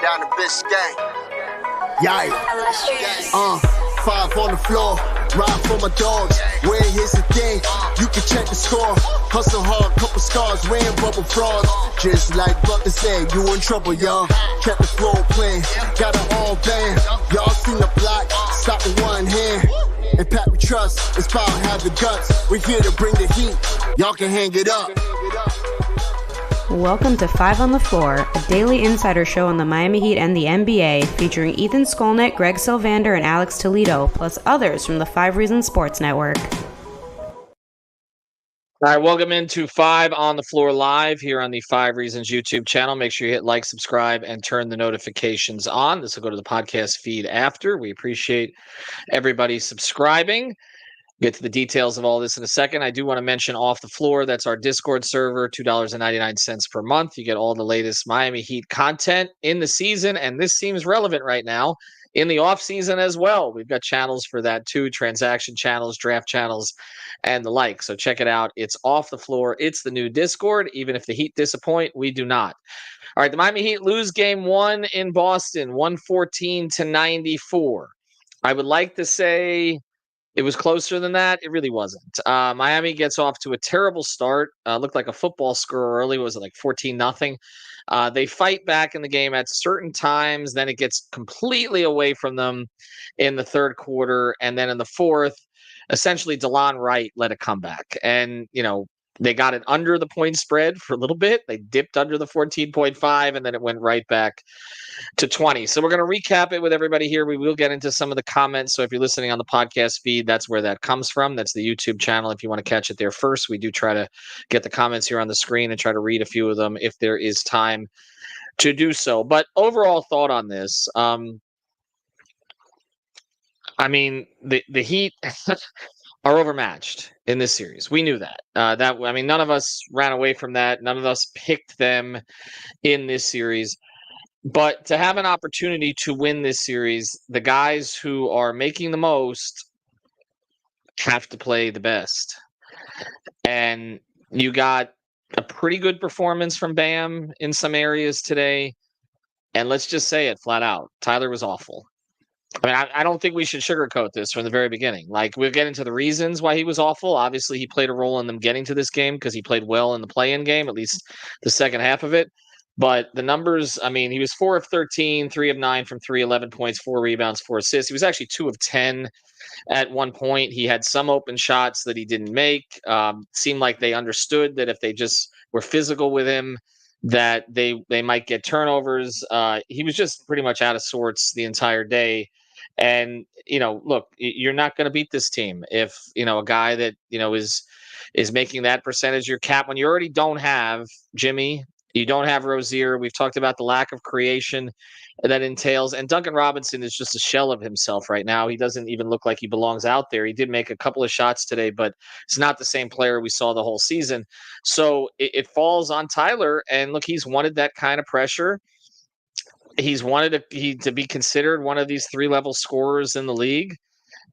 down to Biscayne. Yeah. 5 on the floor, ride for my dogs. Where here's the thing, you can check the score. Hustle hard, couple scars, wearing bubble frogs. Just like Butler said, you in trouble, y'all. Kept the flow playing, got it all band. Y'all seen the block, stop with one hand. And Pat we trust, it's power, have the guts. We're here to bring the heat, y'all can hang it up. Welcome to 5 on the Floor, a daily insider show on the Miami Heat and the NBA, featuring Ethan Skolnick, Greg Sylvander, and Alex Toledo, plus others from the 5 Reasons Sports Network. All right, welcome into 5 on the Floor Live here on the 5 Reasons YouTube channel. Make sure you hit like, subscribe, and turn the notifications on. This will go to the podcast feed after. We appreciate everybody subscribing. Get to the details of all this in a second. I do want to mention Off the Floor. That's our Discord server, $2.99 per month. You get all the latest Miami Heat content in the season, and this seems relevant right now in the off season as well. We've got channels for that too, transaction channels, draft channels, and the like. So check it out. It's Off the Floor. It's the new Discord. Even if the Heat disappoint, we do not. All right, the Miami Heat lose game 1 in Boston, 114-94. I would like to say it was closer than that. It really wasn't. Miami gets off to a terrible start. Looked like a football score early. Was it like 14-0? They fight back in the game at certain times. Then it gets completely away from them in the third quarter. And then in the fourth, essentially DeLon Wright led a comeback. And, they got it under the point spread for a little bit. They dipped under the 14.5, and then it went right back to 20. So we're going to recap it with everybody here. We will get into some of the comments. So if you're listening on the podcast feed, that's where that comes from. That's the YouTube channel. If you want to catch it there first, we do try to get the comments here on the screen and try to read a few of them if there is time to do so. But overall thought on this, the Heat are overmatched in this series. We knew that. None of us ran away from that. None of us picked them in this series. But to have an opportunity to win this series, the guys who are making the most have to play the best. And you got a pretty good performance from Bam in some areas today. And let's just say it flat out. Tyler was awful. I don't think we should sugarcoat this from the very beginning. Like, we'll get into the reasons why he was awful. Obviously, he played a role in them getting to this game because he played well in the play-in game, at least the second half of it. But the numbers, he was 4 of 13, 3 of 9 from 3, 11 points, 4 rebounds, 4 assists. He was actually 2 of 10 at one point. He had some open shots that he didn't make. Seemed like they understood that if they just were physical with him, that they might get turnovers. He was just pretty much out of sorts the entire day. And, look, you're not going to beat this team if, a guy that, is making that percentage your cap when you already don't have Jimmy, you don't have Rozier. We've talked about the lack of creation that entails. And Duncan Robinson is just a shell of himself right now. He doesn't even look like he belongs out there. He did make a couple of shots today, but it's not the same player we saw the whole season. So it falls on Tyler. And look, he's wanted that kind of pressure. He's wanted to be considered one of these 3-level scorers in the league.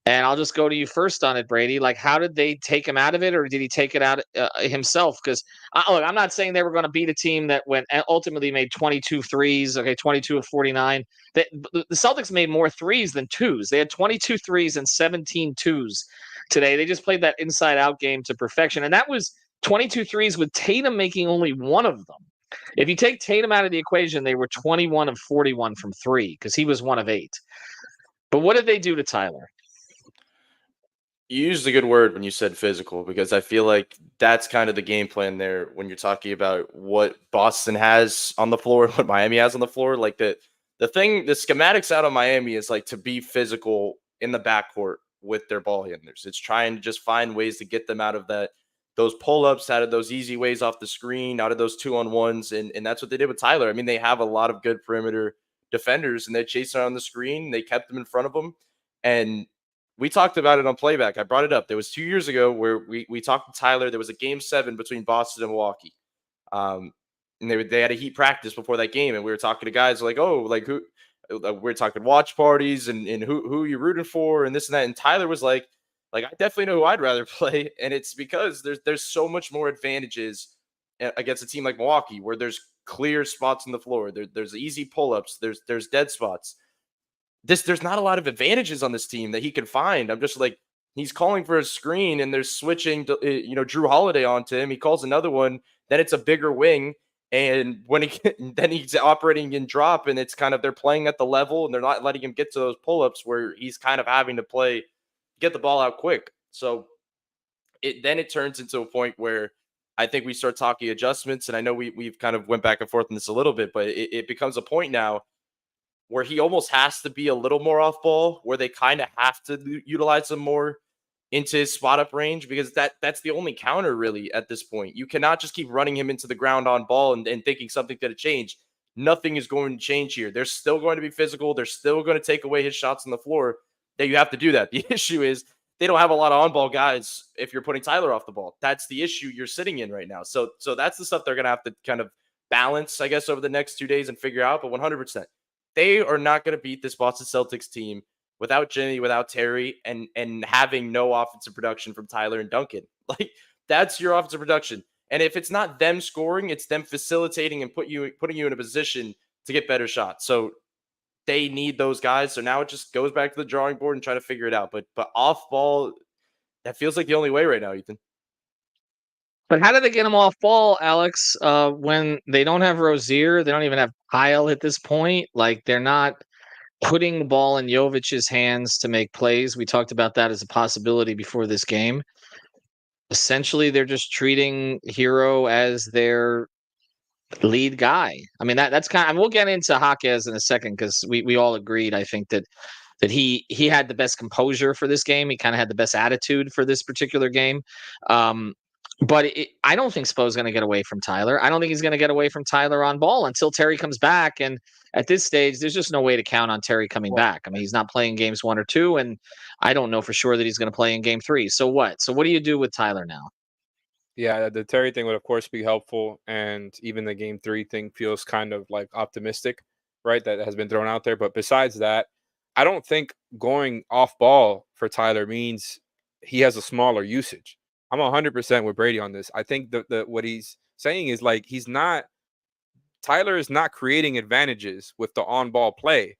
And I'll just go to you first on it, Brady. Like, how did they take him out of it, or did he take it out himself? Because, look, I'm not saying they were going to beat a team that ultimately made 22 threes, 22 of 49. The Celtics made more threes than twos. They had 22 threes and 17 twos today. They just played that inside-out game to perfection. And that was 22 threes with Tatum making only one of them. If you take Tatum out of the equation, they were 21 of 41 from 3 because he was 1 of 8. But what did they do to Tyler? You used a good word when you said physical, because I feel like that's kind of the game plan there when you're talking about what Boston has on the floor and what Miami has on the floor. Like the schematics out of Miami is like to be physical in the backcourt with their ball handlers. It's trying to just find ways to get them out of those pull-ups, out of those easy ways off the screen, out of those 2-on-1s, and that's what they did with Tyler. They have a lot of good perimeter defenders, and they chased around the screen. They kept them in front of them, and we talked about it on Playback. I brought it up. There was 2 years ago where we talked to Tyler. There was a Game 7 between Boston and Milwaukee, and they had a Heat practice before that game, and we were talking to guys like, who? We're talking watch parties and who you're rooting for and this and that, and Tyler was like, I definitely know who I'd rather play, and it's because there's so much more advantages against a team like Milwaukee, where there's clear spots on the floor. There's easy pull-ups. There's dead spots. There's not a lot of advantages on this team that he can find. I'm just like, he's calling for a screen and they're switching to, Drew Holiday onto him. He calls another one, then it's a bigger wing. And when then he's operating in drop, and it's kind of, they're playing at the level and they're not letting him get to those pull-ups where he's kind of having to get the ball out quick. So it turns into a point where I think we start talking adjustments. And I know we've kind of went back and forth on this a little bit, but it becomes a point now where he almost has to be a little more off ball, where they kind of have to utilize him more into his spot up range, because that's the only counter really at this point. You cannot just keep running him into the ground on ball and thinking something's going to change. Nothing is going to change here. They're still going to be physical. They're still going to take away his shots on the floor. That you have to do that. The issue is they don't have a lot of on ball guys if you're putting Tyler off the ball. That's the issue you're sitting in right now. So that's the stuff they're going to have to kind of balance, I guess, over the next 2 days and figure out. But 100%. They are not going to beat this Boston Celtics team without Jimmy, without Terry, and having no offensive production from Tyler and Duncan. Like, that's your offensive production. And if it's not them scoring, it's them facilitating and putting you in a position to get better shots. So they need those guys. So now it just goes back to the drawing board and try to figure it out. But off ball, that feels like the only way right now, Ethan. But how do they get him off ball, Alex, when they don't have Rozier? They don't even have Kyle at this point. Like, they're not putting the ball in Jovic's hands to make plays. We talked about that as a possibility before this game. Essentially, they're just treating Hero as their lead guy. I mean, that's kind of, and we'll get into Jaquez in a second, because we all agreed, I think, that he had the best composure for this game. He kind of had the best attitude for this particular game. But I don't think Spo's going to get away from Tyler. I don't think he's going to get away from Tyler on ball until Terry comes back. And at this stage, there's just no way to count on Terry coming back. I mean, he's not playing games 1 or 2, and I don't know for sure that he's going to play in game 3. So what? So what do you do with Tyler now? Yeah, the Terry thing would, of course, be helpful. And even the game 3 thing feels kind of like optimistic, right? That has been thrown out there. But besides that, I don't think going off ball for Tyler means he has a smaller usage. I'm 100% with Brady on this. I think the what he's saying is, like, Tyler is not creating advantages with the on-ball play.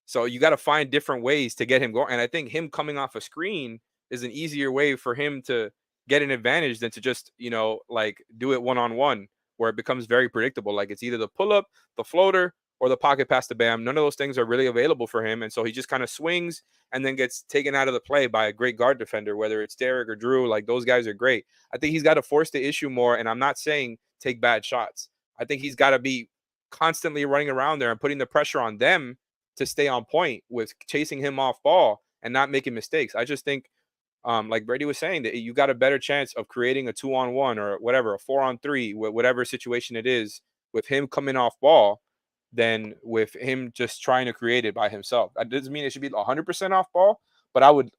So you got to find different ways to get him going. And I think him coming off a screen is an easier way for him to get an advantage than to just, like, do it one-on-one, where it becomes very predictable. Like, it's either the pull-up, the floater, or the pocket pass to Bam. None of those things are really available for him. And so he just kind of swings and then gets taken out of the play by a great guard defender, whether it's Derek or Drew. Like, those guys are great. I think he's got to force the issue more. And I'm not saying take bad shots. I think he's got to be constantly running around there and putting the pressure on them to stay on point with chasing him off ball and not making mistakes. I just think, like Brady was saying, that you got a better chance of creating a 2-on-1 or whatever, a 4-on-3, whatever situation it is, with him coming off ball than with him just trying to create it by himself. That doesn't mean it should be 100% off ball, but I would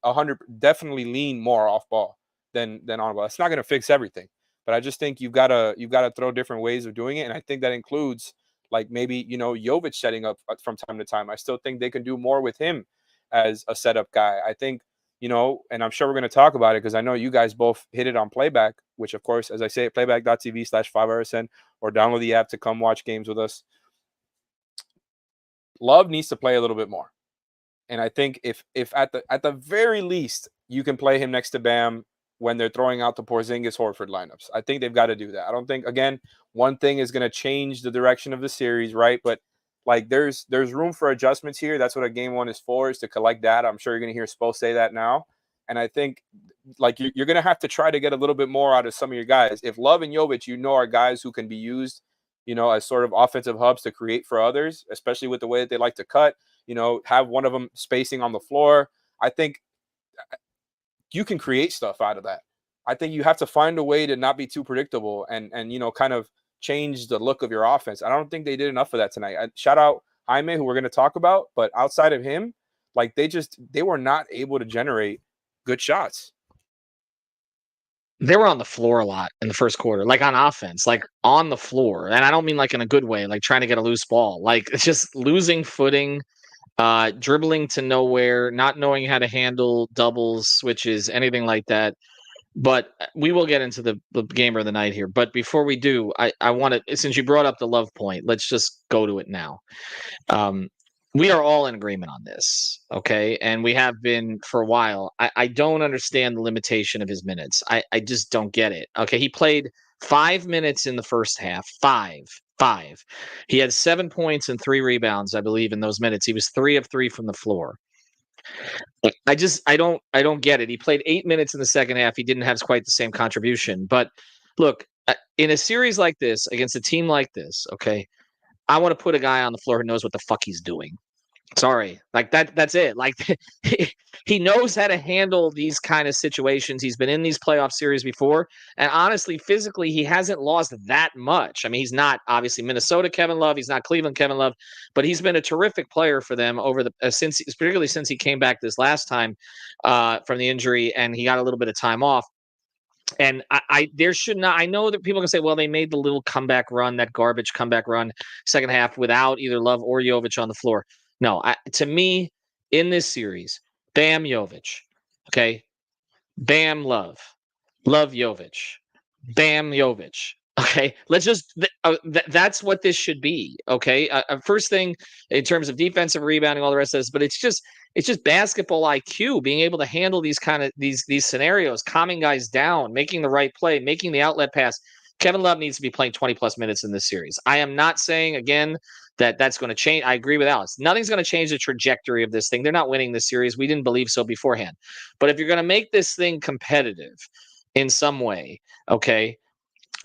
definitely lean more off ball than on ball. It's not going to fix everything, but I just think you've got to throw different ways of doing it, and I think that includes, like, maybe Jovic setting up from time to time. I still think they can do more with him as a setup guy. I think and I'm sure we're going to talk about it because I know you guys both hit it on Playback, which, of course, as I say, playback.tv/5RSN, or download the app to come watch games with us. Love needs to play a little bit more. And I think if at the very least you can play him next to Bam when they're throwing out the Porzingis Horford lineups, I think they've got to do that. I don't think, again, one thing is going to change the direction of the series, right? But, like, there's room for adjustments here. That's what a game 1 is for, is to collect data. I'm sure you're going to hear Spo say that now. And I think, like, you're going to have to try to get a little bit more out of some of your guys. If Love and Jovic, are guys who can be used, as sort of offensive hubs to create for others, especially with the way that they like to cut, have one of them spacing on the floor. I think you can create stuff out of that. I think you have to find a way to not be too predictable and kind of change the look of your offense. I don't think they did enough of that tonight. Shout out Jaime, who we're going to talk about, but outside of him, like, they were not able to generate good shots. They were on the floor a lot in the first quarter, like on offense, like on the floor. And I don't mean like in a good way, like trying to get a loose ball, like it's just losing footing, dribbling to nowhere, not knowing how to handle doubles, switches, anything like that. But we will get into the gamer of the night here. But before we do, I want to, since you brought up the love point, let's just go to it now. We are all in agreement on this, okay? And we have been for a while. I don't understand the limitation of his minutes. I just don't get it. Okay, he played 5 minutes in the first half. Five. He had 7 points and 3 rebounds, I believe, in those minutes. He was 3 of 3 from the floor. I don't get it. He played 8 minutes in the second half. He didn't have quite the same contribution. But look, in a series like this, against a team like this, okay, I want to put a guy on the floor who knows what the fuck he's doing. Sorry. Like that's it. Like he knows how to handle these kind of situations. He's been in these playoff series before. And honestly, physically, he hasn't lost that much. I mean, he's not obviously Minnesota Kevin Love. He's not Cleveland Kevin Love, but he's been a terrific player for them over the particularly since he came back this last time from the injury and he got a little bit of time off. And there should not. I know that people can say, well, they made the little comeback run, that garbage comeback run, second half without either Love or Jovic on the floor. No, to me, in this series, Bam Jovic, okay, Bam Love Jovic, Bam Jovic. Okay, let's just that's what this should be. Okay, first thing in terms of defensive rebounding, all the rest of this, but it's just basketball IQ, being able to handle these kind of these scenarios, calming guys down, making the right play, making the outlet pass. Kevin Love needs to be playing 20 plus minutes in this series. I am not saying again that that's going to change. I agree with Alex. Nothing's going to change the trajectory of this thing. They're not winning this series. We didn't believe so beforehand. But if you're going to make this thing competitive in some way, okay,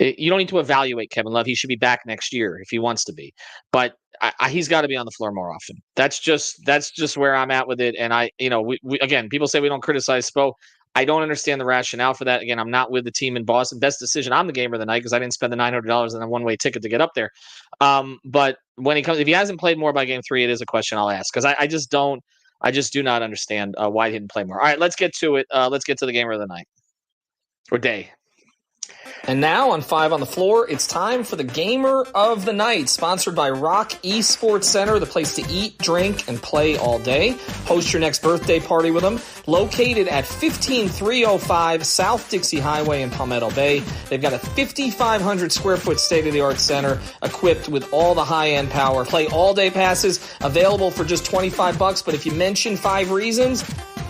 you don't need to evaluate Kevin Love. He should be back next year if he wants to be. But he's got to be on the floor more often. That's just where I'm at with it. And we again, people say we don't criticize Spo. I don't understand the rationale for that. Again, I'm not with the team in Boston. Best decision. I'm the gamer of the night because I didn't spend the $900 on a one-way ticket to get up there. But when if he hasn't played more by game 3, it is a question I'll ask because I just do not understand why he didn't play more. All right, let's get to it. Let's get to the gamer of the night or day. And now on 5 on the Floor, it's time for the Gamer of the Night, sponsored by Rock Esports Center, the place to eat, drink, and play all day. Host your next birthday party with them. Located at 15305 South Dixie Highway in Palmetto Bay. They've got a 5,500 square foot state-of-the-art center equipped with all the high-end power. Play all-day passes available for just $25, but if you mention 5 reasons,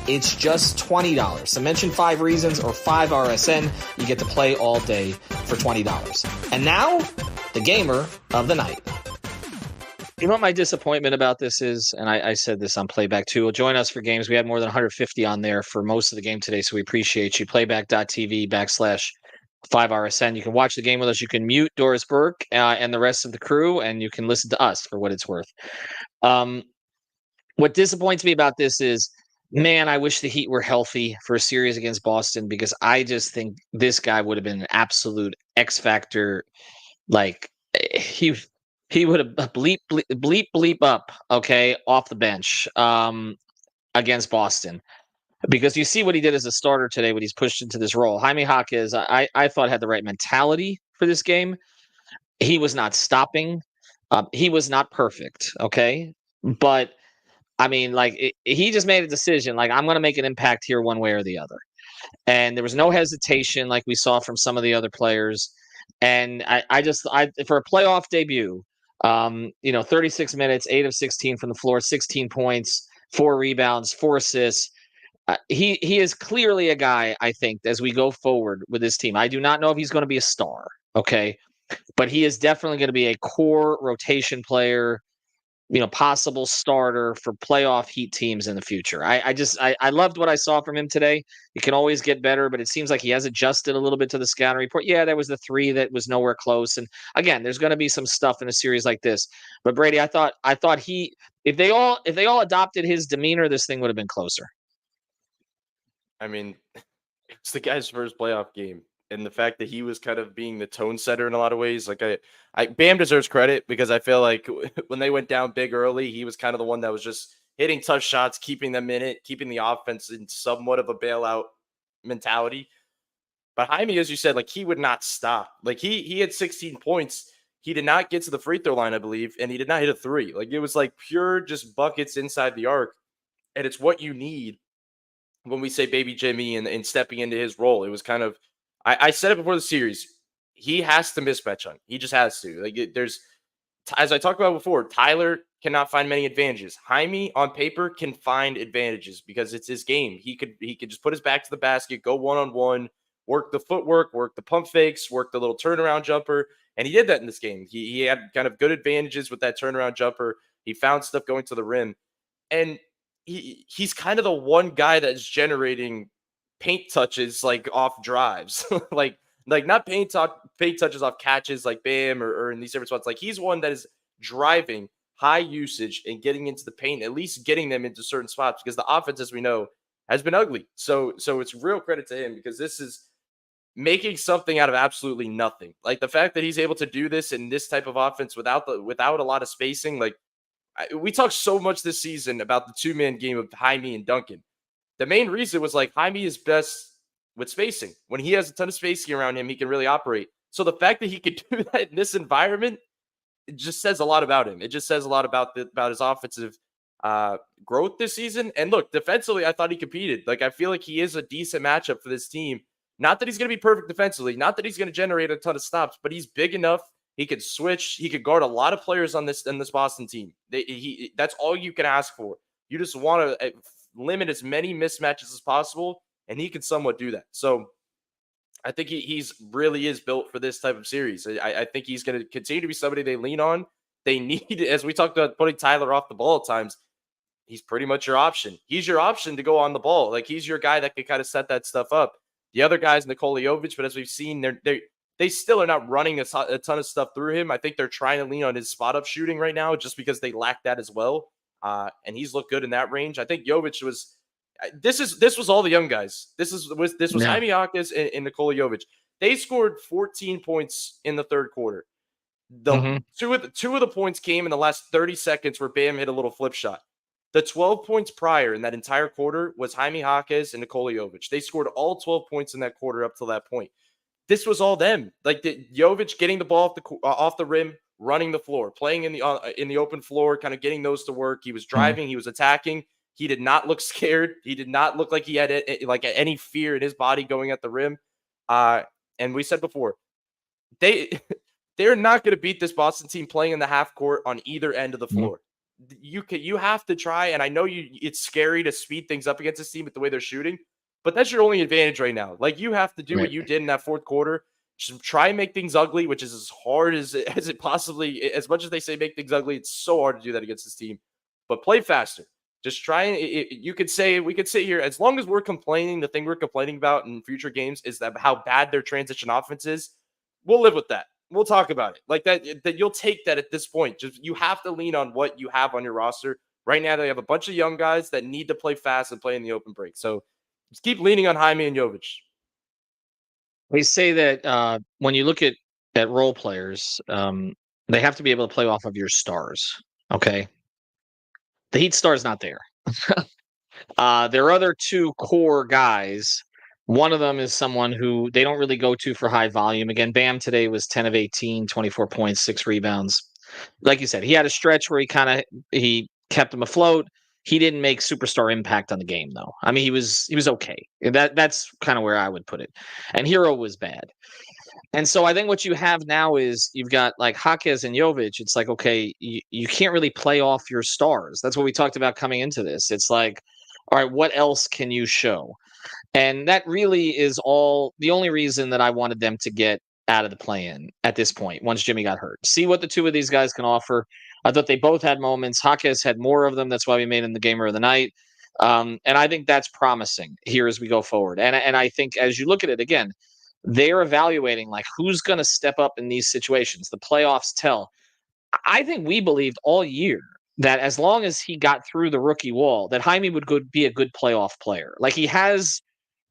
it's just $20. So mention 5 reasons or 5 RSN. You get to play all day for $20. And now, the gamer of the night. You know what my disappointment about this is? And I said this on Playback too. Join us for games. We had more than 150 on there for most of the game today, so we appreciate you. Playback.tv/5RSN. You can watch the game with us. You can mute Doris Burke and the rest of the crew, and you can listen to us for what it's worth. What disappoints me about this is, man, I wish the Heat were healthy for a series against Boston because I just think this guy would have been an absolute X factor. Like he would have bleep up, okay, off the bench against Boston. Because you see what he did as a starter today when he's pushed into this role. Jaime Jaquez, I thought had the right mentality for this game. He was not stopping. He was not perfect, okay? But I mean, like he just made a decision. Like I'm going to make an impact here, one way or the other, and there was no hesitation, like we saw from some of the other players. And I for a playoff debut, 36 minutes, 8 of 16 from the floor, 16 points, 4 rebounds, 4 assists. He is clearly a guy, I think, as we go forward with this team. I do not know if he's going to be a star, okay, but he is definitely going to be a core rotation player. Possible starter for playoff Heat teams in the future. I loved what I saw from him today. It can always get better, but it seems like he has adjusted a little bit to the scouting report. Yeah, there was the 3 that was nowhere close. And again, there's going to be some stuff in a series like this. But Brady, I thought if they all adopted his demeanor, this thing would have been closer. I mean, it's the guy's first playoff game. And the fact that he was kind of being the tone setter in a lot of ways, like Bam deserves credit because I feel like when they went down big early, he was kind of the one that was just hitting tough shots, keeping them in it, keeping the offense in somewhat of a bailout mentality. But Jaime, as you said, like he would not stop. Like he had 16 points. He did not get to the free throw line, I believe, and he did not hit a 3. Like it was like pure just buckets inside the arc, and it's what you need when we say baby Jimmy and stepping into his role. It was kind of, I said it before the series. He has to mismatch on. He just has to. There's, as I talked about before, Tyler cannot find many advantages. Jaime on paper can find advantages because it's his game. He could just put his back to the basket, go 1-on-1, work the footwork, work the pump fakes, work the little turnaround jumper, and he did that in this game. He had kind of good advantages with that turnaround jumper. He found stuff going to the rim, and he's kind of the one guy that's generating paint touches like off drives, like not paint touches off catches like Bam or in these different spots. Like he's one that is driving high usage and getting into the paint, at least getting them into certain spots because the offense, as we know, has been ugly. So it's real credit to him because this is making something out of absolutely nothing. Like the fact that he's able to do this in this type of offense without a lot of spacing. Like we talked so much this season about the 2-man game of Jaime and Duncan. The main reason was like Jaime is best with spacing. When he has a ton of spacing around him, he can really operate. So the fact that he could do that in this environment, it just says a lot about him. It just says a lot about his offensive growth this season. And look, defensively, I thought he competed. Like I feel like he is a decent matchup for this team. Not that he's going to be perfect defensively, not that he's going to generate a ton of stops, but he's big enough. He could switch. He could guard a lot of players in this Boston team. That's all you can ask for. You just want to limit as many mismatches as possible, and he can somewhat do that. So I think he's really is built for this type of series. I think he's going to continue to be somebody they lean on. They need, as we talked about putting Tyler off the ball at times, he's pretty much your option. He's your option to go on the ball. Like he's your guy that can kind of set that stuff up. The other guys, Nikola Jovic, but as we've seen, they still are not running a ton of stuff through him. I think they're trying to lean on his spot-up shooting right now just because they lack that as well. And he's looked good in that range. I think Jovic was – this was all the young guys. This was Jaime Jaquez and Nikola Jovic. They scored 14 points in the third quarter. Two of the points came in the last 30 seconds where Bam hit a little flip shot. The 12 points prior in that entire quarter was Jaime Jaquez and Nikola Jovic. They scored all 12 points in that quarter up till that point. This was all them. Like Jovic getting the ball off the rim, running the floor, playing in the open floor, kind of getting those to work. He was driving, he was attacking. He did not look scared. He did not look like he had like any fear in his body going at the rim. And we said before, they're not going to beat this Boston team playing in the half court on either end of the floor. You have to try, and I know it's scary to speed things up against this team with the way they're shooting, but that's your only advantage right now. Like you have to do what you did in that fourth quarter. Just try and make things ugly, which is as hard as it possibly, as much as they say make things ugly, it's so hard to do that against this team. But play faster. Just try and we could say here, as long as we're complaining, the thing we're complaining about in future games is that how bad their transition offense is. We'll live with that. We'll talk about it like that you'll take that at this point. Just you have to lean on what you have on your roster right now. They have a bunch of young guys that need to play fast and play in the open break. So just keep leaning on Jaime and Jovic. We say that when you look at role players, they have to be able to play off of your stars. Okay, the Heat star is not there. Their other two core guys. One of them is someone who they don't really go to for high volume. Again, Bam today was 10 of 18, 24 points, 6 rebounds. Like you said, he had a stretch where he kept him afloat. He didn't make superstar impact on the game, though. I mean, he was okay. That's kind of where I would put it. And Hero was bad. And so I think what you have now is you've got like Jaquez and Jovic. It's like, okay, you can't really play off your stars. That's what we talked about coming into this. It's like, all right, what else can you show? And that really is the only reason that I wanted them to get out of the play-in at this point, once Jimmy got hurt. See what the two of these guys can offer. I thought they both had moments. Jaquez had more of them. That's why we made him the gamer of the night. And I think that's promising here as we go forward. And I think as you look at it again, they're evaluating like who's going to step up in these situations. The playoffs tell. I think we believed all year that as long as he got through the rookie wall, that Jaime would be a good playoff player. Like he has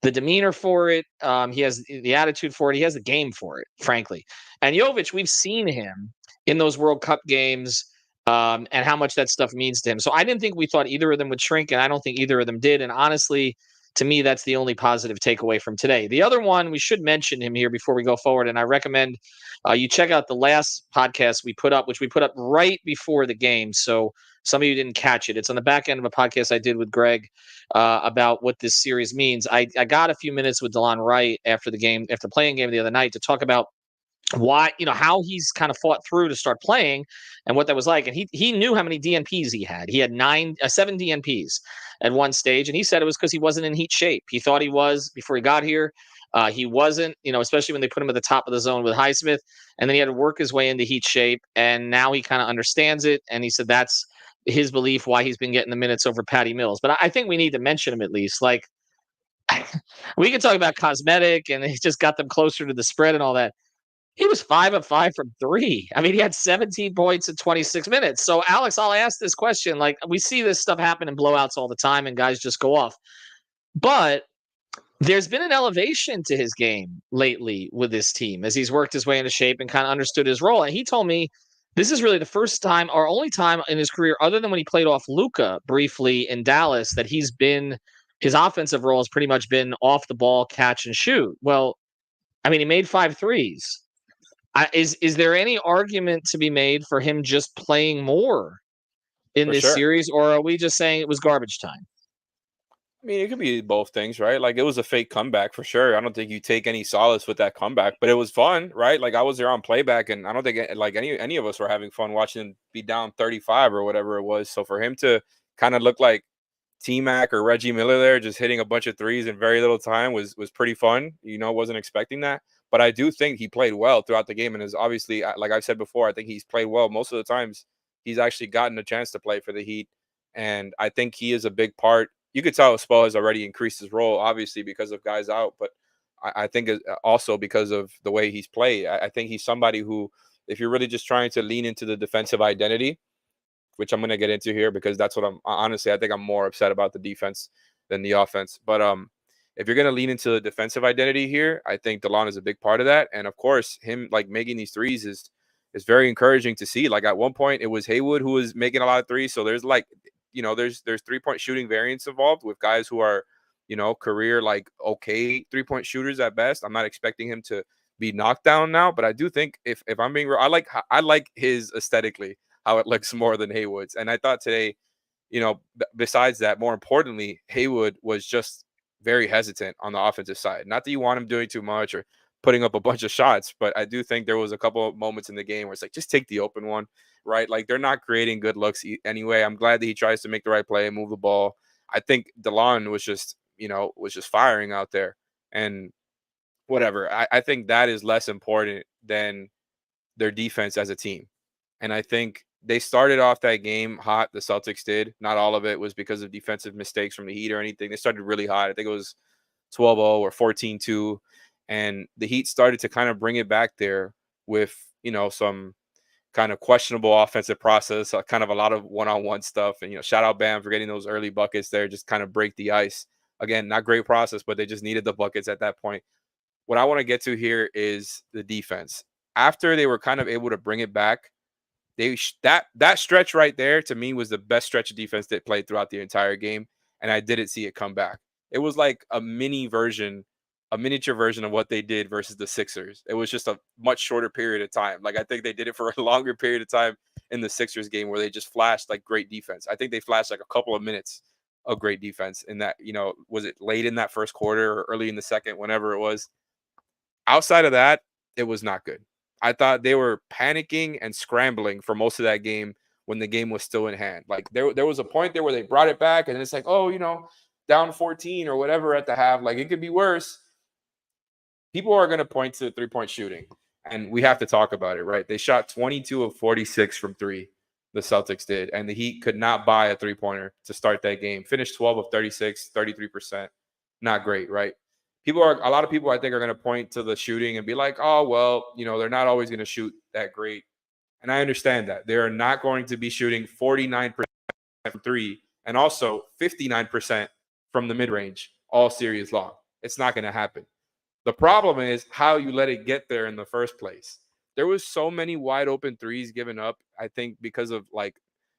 the demeanor for it. He has the attitude for it. He has the game for it, frankly. And Jovic, we've seen him in those World Cup games and how much that stuff means to him. So I didn't think we thought either of them would shrink, and I don't think either of them did. And honestly, to me, that's the only positive takeaway from today. The other one, we should mention him here before we go forward, and I recommend you check out the last podcast we put up, which we put up right before the game. So some of you didn't catch it. It's on the back end of a podcast I did with Greg about what this series means. I got a few minutes with DeLon Wright after the game, after playing game the other night, to talk about why, how he's kind of fought through to start playing and what that was like. And he knew how many DNPs he had. He had 7 DNPs at one stage. And he said it was because he wasn't in heat shape. He thought he was before he got here. He wasn't, especially when they put him at the top of the zone with Highsmith, and then he had to work his way into heat shape. And now he kind of understands it. And he said that's his belief why he's been getting the minutes over Patty Mills. But I think we need to mention him at least. Like, we can talk about cosmetic and he just got them closer to the spread and all that. He was 5 of 5 from 3. I mean, he had 17 points in 26 minutes. So, Alex, I'll ask this question. Like, we see this stuff happen in blowouts all the time and guys just go off. But there's been an elevation to his game lately with this team as he's worked his way into shape and kind of understood his role. And he told me this is really the first time or only time in his career, other than when he played off Luka briefly in Dallas, that his offensive role has pretty much been off the ball, catch and shoot. Well, I mean, he made 5 threes. Is there any argument to be made for him just playing more in this series, or are we just saying it was garbage time? I mean, it could be both things, right? Like, it was a fake comeback for sure. I don't think you take any solace with that comeback, but it was fun, right? Like, I was there on playback, and I don't think like any of us were having fun watching him be down 35 or whatever it was. So for him to kind of look like T-Mac or Reggie Miller there, just hitting a bunch of threes in very little time was pretty fun. Wasn't expecting that. But I do think he played well throughout the game, and is obviously, like I've said before, I think he's played well most of the times. He's actually gotten a chance to play for the Heat, and I think he is a big part. You could tell Spo has already increased his role, obviously, because of guys out, but I think also because of the way he's played. I think he's somebody who, if you're really just trying to lean into the defensive identity, which I'm going to get into here because that's what I think I'm more upset about the defense than the offense. But if you're going to lean into the defensive identity here, I think DeLon is a big part of that. And of course, him like making these threes is very encouraging to see. Like, at one point it was Haywood who was making a lot of threes. So there's like, there's 3-point shooting variants involved with guys who are, career, like, okay 3-point shooters at best. I'm not expecting him to be knocked down now, but I do think if I'm being real, I like his aesthetically, how it looks more than Haywood's. And I thought today, besides that, more importantly, Haywood was just very hesitant on the offensive side. Not that you want him doing too much or putting up a bunch of shots, but I do think there was a couple of moments in the game where it's like, just take the open one, right? Like, they're not creating good looks anyway. I'm glad that he tries to make the right play and move the ball. I think DeLon was just firing out there, and whatever. I think that is less important than their defense as a team. And I think they started off that game hot. The Celtics did. Not all of it was because of defensive mistakes from the Heat or anything. They started really hot. I think it was 12-0 or 14-2. And the Heat started to kind of bring it back there with, some kind of questionable offensive process, kind of a lot of one-on-one stuff. And, shout out Bam for getting those early buckets there, just kind of break the ice. Again, not great process, but they just needed the buckets at that point. What I want to get to here is the defense. After they were kind of able to bring it back, that stretch right there to me was the best stretch of defense they played throughout the entire game, and I didn't see it come back. It was like a miniature version of what they did versus the Sixers. It was just a much shorter period of time. Like, I think they did it for a longer period of time in the Sixers game where they just flashed like great defense. I think they flashed like a couple of minutes of great defense in that, was it late in that first quarter or early in the second, whenever it was. Outside of that, it was not good. I thought they were panicking and scrambling for most of that game when the game was still in hand. Like, there was a point there where they brought it back, and it's like, down 14 or whatever at the half. Like, it could be worse. People are going to point to 3-point shooting, and we have to talk about it, right? They shot 22 of 46 from 3, the Celtics did, and the Heat could not buy a 3-pointer to start that game. Finished 12 of 36, 33%. Not great, right? A lot of people I think are going to point to the shooting and be like, oh, well, they're not always going to shoot that great. And I understand that. They're not going to be shooting 49% from 3 and also 59% from the mid-range all series long. It's not going to happen. The problem is how you let it get there in the first place. There was so many wide open threes given up, I think, because of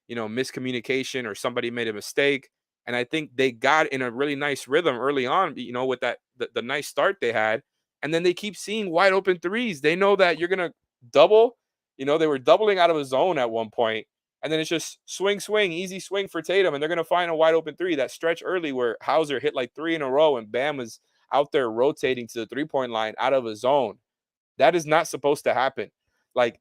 miscommunication or somebody made a mistake. And I think they got in a really nice rhythm early on, with that the nice start they had. And then they keep seeing wide open threes. They know that you're going to double. They were doubling out of a zone at one point. And then it's just swing, easy swing for Tatum. And they're going to find a wide open three. That stretch early where Hauser hit like 3 in a row and Bam was out there rotating to the 3-point line out of a zone. That is not supposed to happen. Like,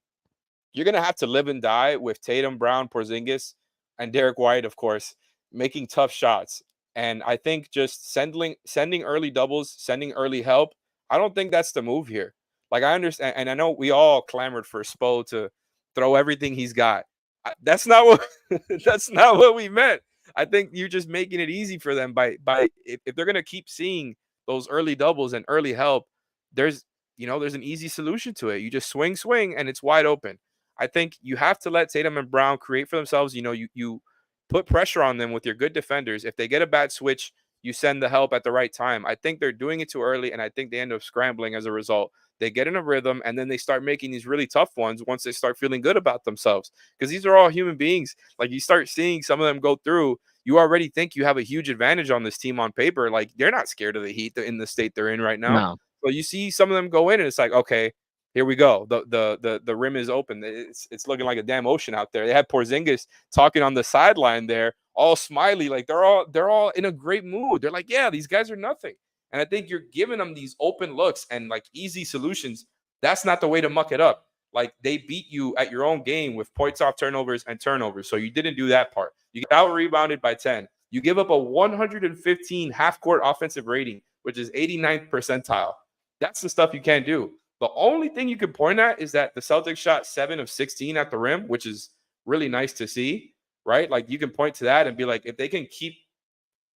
you're going to have to live and die with Tatum, Brown, Porzingis, and Derek White, of course, making tough shots. And I think just sending early doubles, sending early help, I don't think that's the move here. Like, I understand, and I know we all clamored for Spo to throw everything he's got. That's not what we meant. I think you're just making it easy for them by if they're going to keep seeing those early doubles and early help, there's an easy solution to it. You just swing, and it's wide open. I think you have to let Tatum and Brown create for themselves. You put pressure on them with your good defenders. If they get a bad switch, you send the help at the right time. I think they're doing it too early, and I think they end up scrambling as a result. They get in a rhythm, and then they start making these really tough ones once they start feeling good about themselves. Because these are all human beings. Like, you start seeing some of them go through, you already think you have a huge advantage on this team on paper. Like, they're not scared of the Heat in the state they're in right now. No. So you see some of them go in, and it's like, okay, here we go. The rim is open. It's looking like a damn ocean out there. They had Porzingis talking on the sideline there, all smiley, like they're all in a great mood. They're like, yeah, these guys are nothing. And I think you're giving them these open looks and like easy solutions. That's not the way to muck it up. Like, they beat you at your own game with points off turnovers and turnovers. So you didn't do that part. You get out rebounded by 10. You give up a 115 half-court offensive rating, which is 89th percentile. That's the stuff you can't do. The only thing you can point at is that the Celtics shot 7 of 16 at the rim, which is really nice to see, right? Like, you can point to that and be like, if they can keep,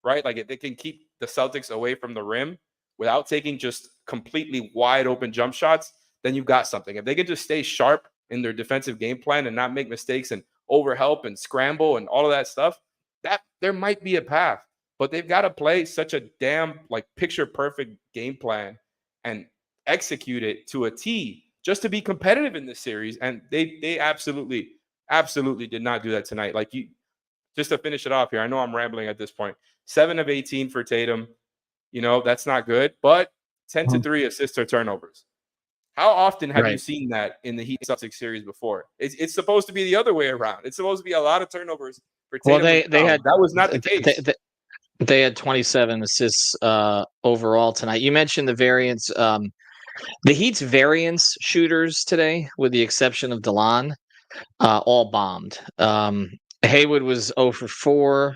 right? Like, if they can keep the Celtics away from the rim without taking just completely wide open jump shots, then you've got something. If they can just stay sharp in their defensive game plan and not make mistakes and overhelp and scramble and all of that stuff, that there might be a path. But they've got to play such a damn like picture perfect game plan and execute it to a T just to be competitive in this series. And they absolutely did not do that tonight. Like, you just to finish it off here, I know I'm rambling at this point. 7 of 18 for Tatum. That's not good, but 10 to 3 assists or turnovers. How often have you seen that in the Heat Celtics series before? It's supposed to be the other way around. It's supposed to be a lot of turnovers for Tatum. Well, they had that was not the case. They had 27 assists overall tonight. You mentioned the variance. The Heat's variance shooters today, with the exception of DeLon, all bombed. Haywood was 0 for 4.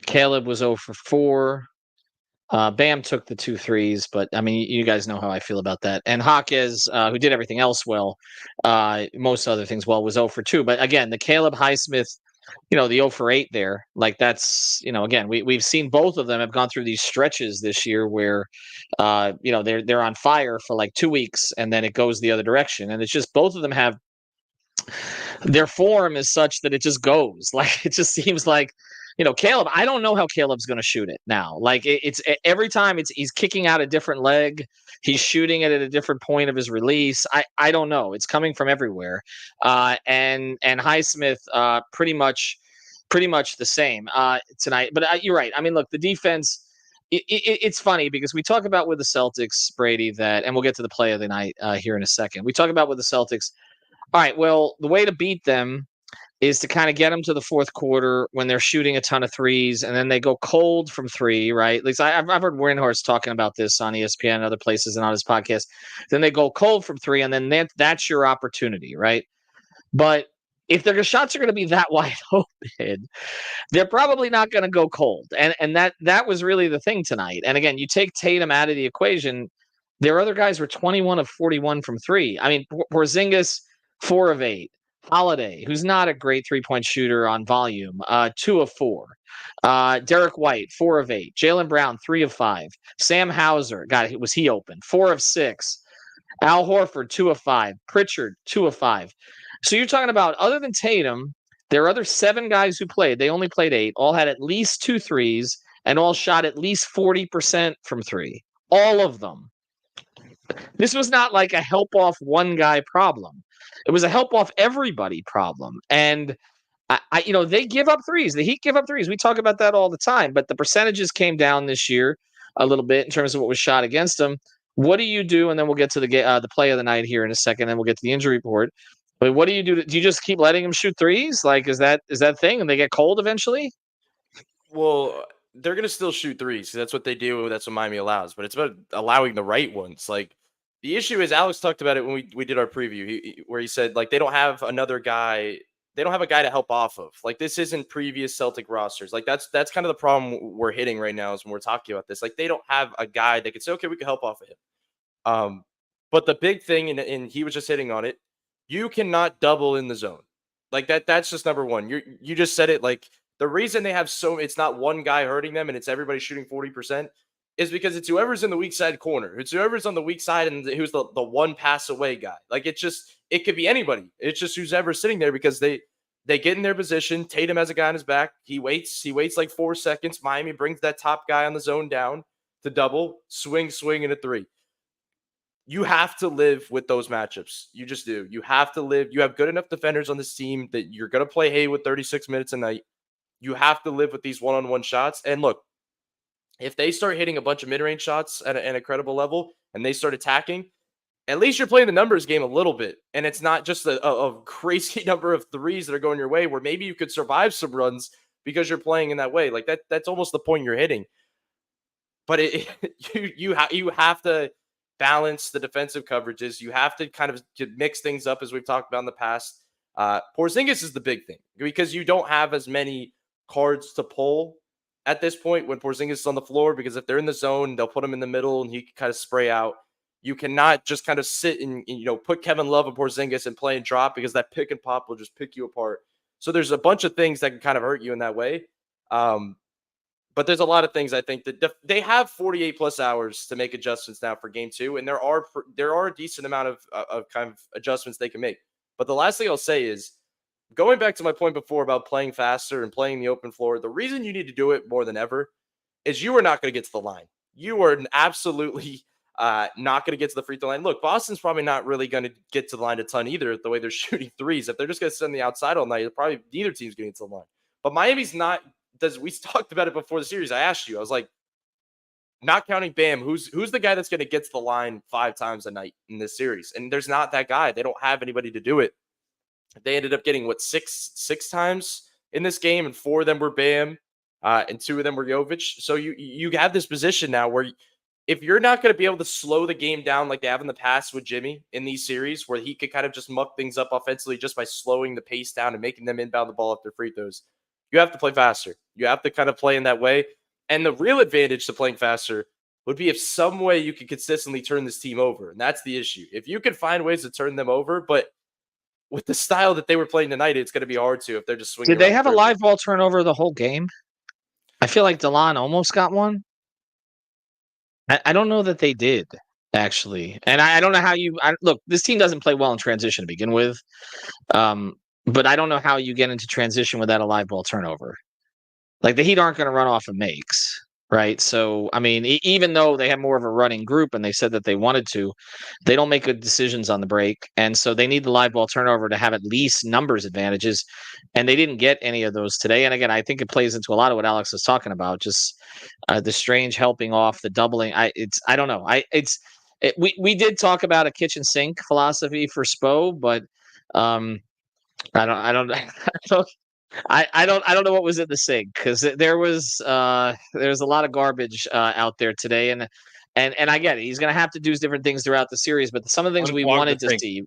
Caleb was 0 for 4. Bam took the 2 threes, but I mean, you guys know how I feel about that. And Jaquez, who did everything else well, most other things well, was 0 for 2. But again, the Caleb Highsmith, the 0 for 8 there, like that's, again, we've seen both of them have gone through these stretches this year where, they're on fire for like 2 weeks and then it goes the other direction. And it's just both of them have their form is such that it just goes. Like, it just seems like, Caleb, I don't know how Caleb's going to shoot it now. Like, it's every time he's kicking out a different leg. He's shooting it at a different point of his release. I don't know. It's coming from everywhere. And Highsmith, pretty much the same tonight. But you're right. I mean, look, the defense, it's funny because we talk about with the Celtics, Brady, that, and we'll get to the play of the night here in a second. We talk about with the Celtics. All right, well, the way to beat them is to kind of get them to the fourth quarter when they're shooting a ton of threes, and then they go cold from 3, right? At least I've heard Windhorst talking about this on ESPN and other places and on his podcast. Then they go cold from 3, and then that's your opportunity, right? But if their shots are going to be that wide open, they're probably not going to go cold. And that was really the thing tonight. And again, you take Tatum out of the equation, their other guys were 21 of 41 from 3. I mean, Porzingis, 4 of 8. Holiday, who's not a great 3-point shooter on volume, 2 of 4. Derek White, 4 of 8. Jaylen Brown, 3 of 5. Sam Hauser, was he open? 4 of 6. Al Horford, 2 of 5. Pritchard, 2 of 5. So you're talking about, other than Tatum, there are other 7 guys who played. They only played 8. All had at least 2 threes and all shot at least 40% from 3. All of them. This was not like a help off one guy problem. It was a help off everybody problem. And they give up threes. The Heat give up threes. We talk about that all the time, but the percentages came down this year a little bit in terms of what was shot against them. What do you do? And then we'll get to the play of the night here in a second, and we'll get to the injury report. But what do you do? Do you just keep letting them shoot threes? Like, is that thing, and they get cold eventually? Well, they're going to still shoot threes. That's what they do. That's what Miami allows. But it's about allowing the right ones. Like, the issue is, Alex talked about it when we did our preview, where he said, like, they don't have another guy. They don't have a guy to help off of. Like, this isn't previous Celtic rosters. Like, that's kind of the problem we're hitting right now is when we're talking about this. Like, they don't have a guy that could say, okay, we can help off of him. But the big thing, and he was just hitting on it, you cannot double in the zone. Like, that's just number one. You just said it. Like, the reason they have it's not one guy hurting them and it's everybody shooting 40% is because it's whoever's in the weak side corner. It's whoever's on the weak side and who's the one pass away guy. Like, it could be anybody. It's just who's ever sitting there because they get in their position. Tatum has a guy on his back. He waits like 4 seconds. Miami brings that top guy on the zone down to double, swing, and a three. You have to live with those matchups. You just do. You have to live. You have good enough defenders on this team that you're going to play Haywood 36 minutes a night. You have to live with these one-on-one shots. And look, if they start hitting a bunch of mid-range shots at a credible level and they start attacking, at least you're playing the numbers game a little bit. And it's not just a crazy number of threes that are going your way where maybe you could survive some runs because you're playing in that way. Like, that's almost the point you're hitting. But you have to balance the defensive coverages. You have to kind of mix things up as we've talked about in the past. Porzingis is the big thing because you don't have as many cards to pull at this point when Porzingis is on the floor, because if they're in the zone, they'll put him in the middle and he can kind of spray out. You cannot just kind of sit and put Kevin Love and Porzingis and play and drop because that pick and pop will just pick you apart. So there's a bunch of things that can kind of hurt you in that way. But there's a lot of things I think that they have 48 plus hours to make adjustments now for game 2. And there are a decent amount of kind of adjustments they can make. But the last thing I'll say is, going back to my point before about playing faster and playing the open floor, the reason you need to do it more than ever is you are not going to get to the line. You are absolutely not going to get to the free throw line. Look, Boston's probably not really going to get to the line a ton either, the way they're shooting threes. If they're just going to sit on the outside all night, probably neither team's going to get to the line. But Miami's not. We talked about it before the series. I asked you, I was like, not counting Bam, who's the guy that's going to get to the line 5 times a night in this series? And there's not that guy. They don't have anybody to do it. They ended up getting six times in this game, and 4 of them were Bam, and 2 of them were Jovic. So you have this position now where if you're not going to be able to slow the game down like they have in the past with Jimmy in these series, where he could kind of just muck things up offensively just by slowing the pace down and making them inbound the ball after free throws, you have to play faster. You have to kind of play in that way. And the real advantage to playing faster would be if some way you could consistently turn this team over. And that's the issue. If you could find ways to turn them over, but with the style that they were playing tonight, it's going to be hard to if they're just swinging. Did they have a live ball turnover the whole game? I feel like DeLon almost got one. I don't know that they did, actually. And I don't know how look, this team doesn't play well in transition to begin with. But I don't know how you get into transition without a live ball turnover. Like, the Heat aren't going to run off of makes, right? So, I mean, even though they have more of a running group and they said that they wanted to, they don't make good decisions on the break. And so they need the live ball turnover to have at least numbers advantages. And they didn't get any of those today. And again, I think it plays into a lot of what Alex was talking about, just the strange helping off, the doubling. I don't know. We did talk about a kitchen sink philosophy for Spo, but I don't know what was in the sink, because there's a lot of garbage out there today, and I get it. He's going to have to do different things throughout the series, but some of the things we wanted to see,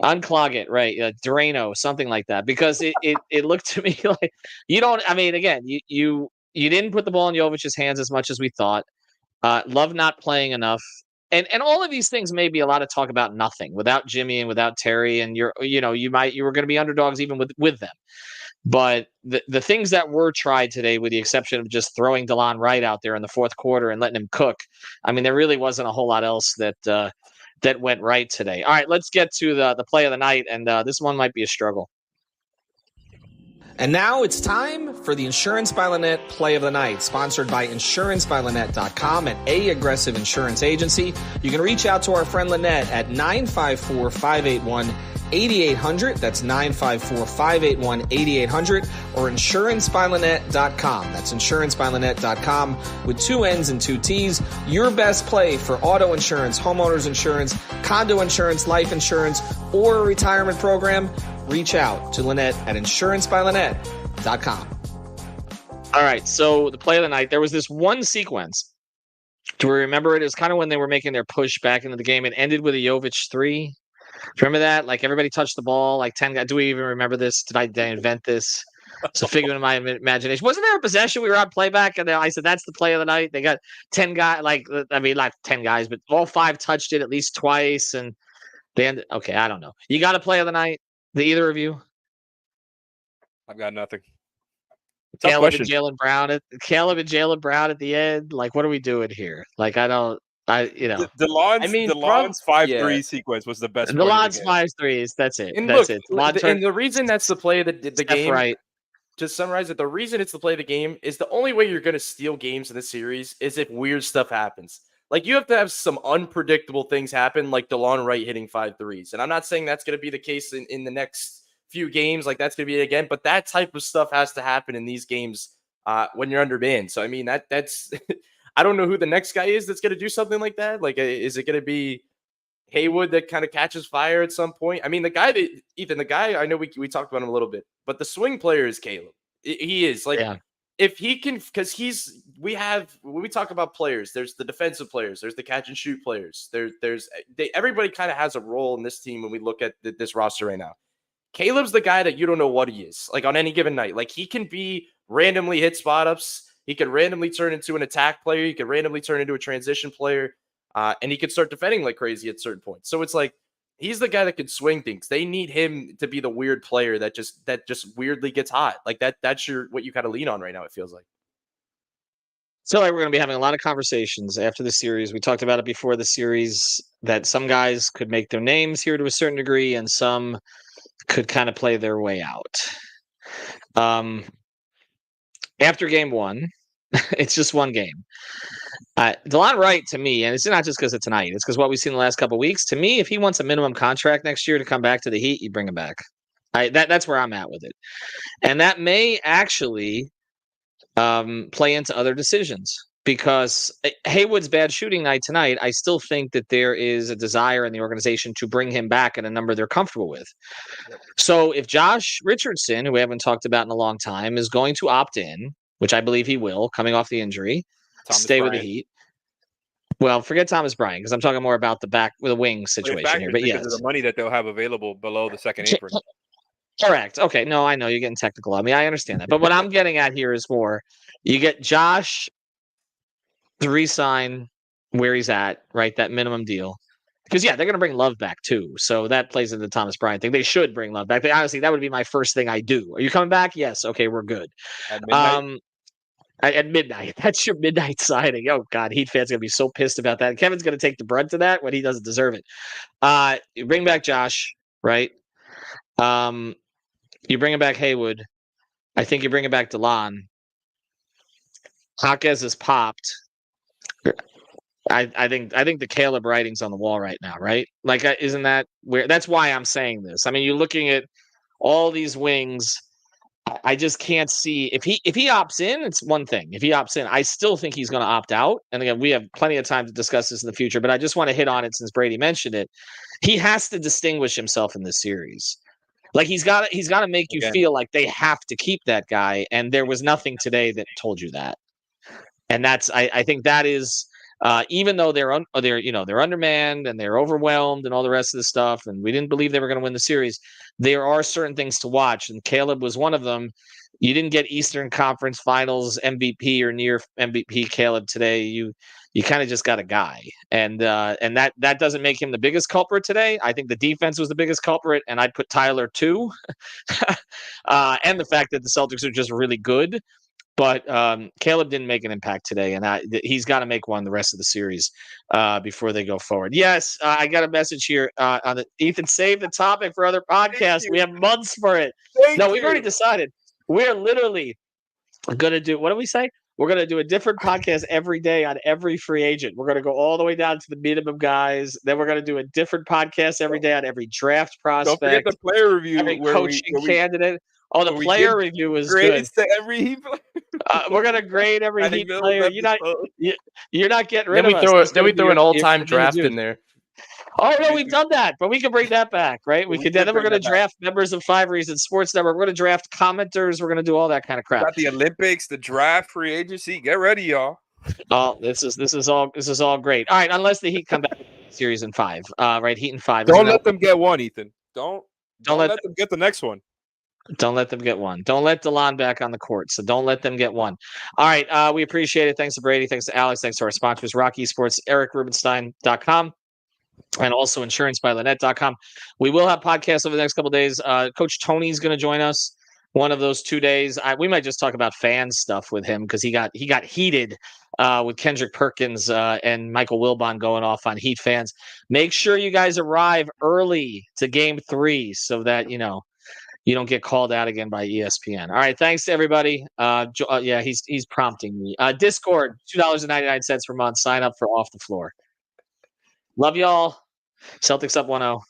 unclog it, right? Drano, something like that, because it looked to me like you don't. I mean, again, you didn't put the ball in Jovic's hands as much as we thought. Love not playing enough. And all of these things may be a lot of talk about nothing without Jimmy and without Terry, and you were going to be underdogs even with them. But the things that were tried today, with the exception of just throwing DeLon Wright out there in the fourth quarter and letting him cook, I mean, there really wasn't a whole lot else that went right today. All right, let's get to the play of the night, and this one might be a struggle. And now it's time for the Insurance by Lynette Play of the Night, sponsored by InsuranceByLynette.com, an A-Aggressive insurance agency. You can reach out to our friend Lynette at 954-581 954-581-8800. That's 954-581-8800 or insurancebylinet.com. That's insurancebylinet.com with 2 N's and 2 T's. Your best play for auto insurance, homeowners insurance, condo insurance, life insurance, or a retirement program. Reach out to Lynette at insurancebylinet.com. All right, so the play of the night, there was this one sequence. Do we remember it? It was kind of when they were making their push back into the game. It ended with a Jovic 3. Remember that? Like everybody touched the ball, like 10 guys. Do we even remember this? Did I invent this? So figment of my imagination. Wasn't there a possession? We were on playback, and I said that's the play of the night. They got 10 guys, not 10 guys, but all 5 touched it at least twice, and they ended. Okay, I don't know. You got a play of the night? Either of you? I've got nothing. Caleb and Jaylen Brown at the end. Like, what are we doing here? Like, DeLon's 5-3 sequence was the best. DeLon's 5 threes. That's it. And that's look, it. And the reason that's the play of the game, right? To summarize it, the reason it's the play of the game is the only way you're going to steal games in this series is if weird stuff happens. Like, you have to have some unpredictable things happen, like DeLon Wright hitting 5 threes. And I'm not saying that's going to be the case in the next few games, like that's going to be it again, but that type of stuff has to happen in these games when you're undermanned. So, I mean, that's I don't know who the next guy is that's going to do something like that. Like, is it going to be Haywood that kind of catches fire at some point? I mean, the guy, I know we talked about him a little bit, but the swing player is Caleb. He is like, if he can, because when we talk about players, there's the defensive players, there's the catch and shoot players. Everybody kind of has a role in this team when we look at this roster right now. Caleb's the guy that you don't know what he is, like on any given night. Like, he can be randomly hit spot ups. He could randomly turn into an attack player. He could randomly turn into a transition player. And he could start defending like crazy at certain points. So it's like, he's the guy that can swing things. They need him to be the weird player that just weirdly gets hot. Like that's what you kind of lean on right now, it feels like. So we're going to be having a lot of conversations after the series. We talked about it before the series that some guys could make their names here to a certain degree and some could kind of play their way out. After game 1, it's just one game. DeLon Wright, to me, and it's not just because of tonight, it's because what we've seen the last couple of weeks. To me, if he wants a minimum contract next year to come back to the Heat, you bring him back. That's where I'm at with it. And that may actually play into other decisions because Haywood's bad shooting night tonight, I still think that there is a desire in the organization to bring him back at a number they're comfortable with. Yep. So if Josh Richardson, who we haven't talked about in a long time, is going to opt in, which I believe he will, coming off the injury, stay with the Heat. Well, forget Thomas Bryant because I'm talking more about the wing situation here. But yes, of the money that they'll have available below the second apron. Correct. Okay. No, I know you're getting technical on me. I understand that. But what I'm getting at here is more you get Josh to re-sign where he's at, right? That minimum deal. Because, they're going to bring Love back, too. So that plays into the Thomas Bryant thing. They should bring Love back. Honestly, that would be my first thing I do. Are you coming back? Yes. Okay, we're good. At midnight? At midnight. That's your midnight signing. Oh, God. Heat fans are going to be so pissed about that. Kevin's going to take the brunt of that when he doesn't deserve it. You bring back Josh, right? You bring back Haywood. I think you bring back DeLon. Jaquez has popped. I think the Caleb writing's on the wall right now, right? Like, isn't that where? That's why I'm saying this. I mean, you're looking at all these wings. I just can't see if he opts in. It's one thing. If he opts in, I still think he's going to opt out. And again, we have plenty of time to discuss this in the future. But I just want to hit on it since Brady mentioned it. He has to distinguish himself in this series. Like he's got to make you feel like they have to keep that guy. And there was nothing today that told you that. And that's I think that is. Even though they're undermanned and they're overwhelmed and all the rest of the stuff, and we didn't believe they were going to win the series, there are certain things to watch, and Caleb was one of them. You didn't get Eastern Conference Finals MVP or near MVP Caleb today. You kind of just got a guy, and that doesn't make him the biggest culprit today. I think the defense was the biggest culprit, and I'd put Tyler too, and the fact that the Celtics are just really good. But Caleb didn't make an impact today, and he's got to make one the rest of the series before they go forward. Yes, I got a message here on the Ethan. Save the topic for other podcasts. We have months for it. We've already decided. We're literally going to do. What do we say? We're going to do a different podcast every day on every free agent. We're going to go all the way down to the minimum guys. Then we're going to do a different podcast every day on every draft Don't forget prospect, the player review every where coaching we candidate. Oh, the we player give review is grades good. to every Heat player. We're going to grade every Patty Heat Mills player. episode. You're not getting rid Then of we us. throw That's then gonna we be throw your- an your all-time permitted draft use. in there. Oh no, we've done that, but we can bring that back, right? We We could. did Then we're bring going to that back. draft members of 5 Reasons Sports Network. We're going to draft commenters. We're going to do all that kind of crap. Got the Olympics, the draft, free agency. Get ready, y'all. Oh, this is all great. All right, unless the Heat come back series in 5, right? Heat in 5. Don't let them get one, Ethan. Don't let let them get the next one. Don't let them get one. Don't let DeLon back on the court. So don't let them get one. All right. We appreciate it. Thanks to Brady. Thanks to Alex. Thanks to our sponsors, Rocky Sports, EricRubenstein.com, and also InsuranceByLynette.com. We will have podcasts over the next couple of days. Coach Tony's going to join us one of those 2 days. We might just talk about fan stuff with him because he got heated with Kendrick Perkins and Michael Wilbon going off on Heat fans. Make sure you guys arrive early to Game 3 so that, you don't get called out again by ESPN. All right, thanks to everybody. Yeah, he's prompting me. Discord, $2.99 per month. Sign up for Off the Floor. Love y'all. Celtics up 1-0.